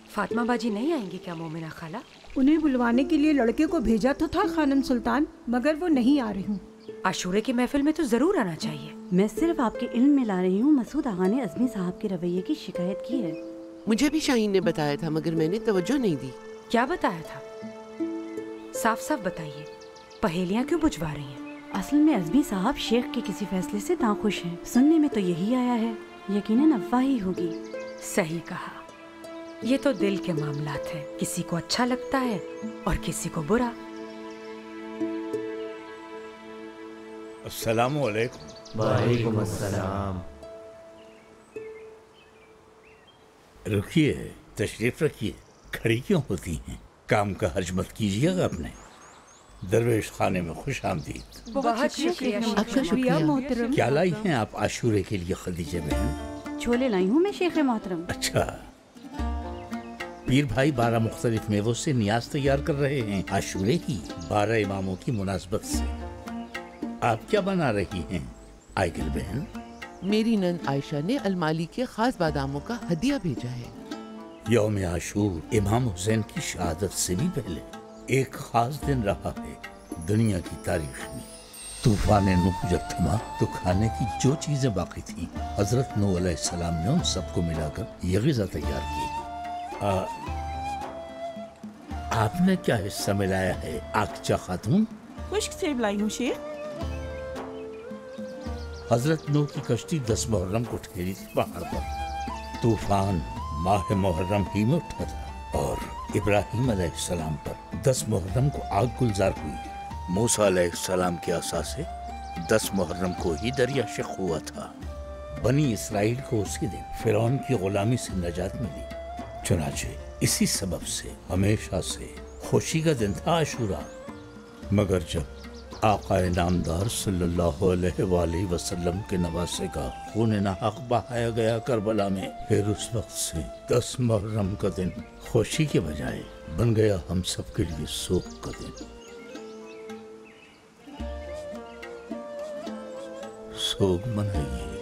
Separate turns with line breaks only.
फातिमा बाजी नहीं आएंगी क्या मोमिना खाला?
उन्हें बुलवाने के लिए लड़के को भेजा तो था खानम सुल्तान, मगर वो नहीं आ रही हूँ।
आशूरे की महफिल में तो जरूर आना चाहिए।
मैं सिर्फ आपके इल्म में ला रही हूँ। मसूद आगा ने अज़मी साहब के रवैये की शिकायत की है।
मुझे भी शाहीन ने बताया था मगर मैंने तवज्जो नहीं दी।
क्या बताया था? साफ साफ बताइए, पहेलियाँ क्यों बुझवा रही हैं?
असल में अज़मी साहब शेख के किसी फैसले से नाखुश हैं। सुनने में तो यही आया है, यकीनन अफवाह ही होगी।
सही कहा, ये तो दिल के मामलात हैं। किसी को अच्छा लगता है और किसी को बुरा।
अस्सलामु अलैकुम।
वालेकुम अस्सलाम।
रुकिए, तशरीफ रखिए। खड़ी क्यों होती हैं? काम का हर्ज मत कीजिएगा अपने। दरवेश खाने में खुश आमदीद।
बहुत शुक्रिया
मोहतरम।
क्या लाई हैं आप आशूरे के लिए खदीजा बहन?
छोले लाई हूँ मैं शेख मोहतरम।
अच्छा, पीर भाई 12 मुख्तलिफ मेवों से नियाज तैयार कर रहे हैं आशूरे की 12 इमामों की मुनासबत से। आप क्या बना रही हैं आइगल बहन?
मेरी नंद आयशा ने अलमाली के खास बादामों का हदिया भेजा है।
यौम आशूर इमाम हुसैन की शहादत से भी पहले एक खास दिन रहा है दुनिया की तारीख में। तूफान नूह जब थमा तो खाने की जो चीजें बाकी थी हजरत नूह अलैहिस्सलाम ने उन सबको मिलाकर ये ग़िज़ा तैयार की। आपने क्या हिस्सा मिलाया है आकचा खातून?
खुश्क सेब लाई हूँ शेख।
हजरत नूह की कश्ती 10 मुहर्रम को ठहरी थी पहाड़ पर। तूफान माह मुहर्रम ही में उठा था और इब्राहिम अलैहिस्सलाम पर 10 मुहर्रम को आग गुलजार हुई। मूसा अलैहिस्सलाम के आसा से 10 मुहर्रम को ही दरिया शक हुआ था। बनी इसराइल को उसी दिन फिरौन की गुलामी से नजात मिली। चुनाचे इसी सबब से हमेशा से खुशी का दिन था आशूरा। मगर जब आक़ाए नामदार सल्लल्लाहु अलैहि वसल्लम के नवासे का खून नाहक बहाया गया करबला में, फिर उस वक्त से 10 मुहर्रम का दिन खुशी के बजाय बन गया हम सब के लिए शोक का दिन। शोक मनाइए।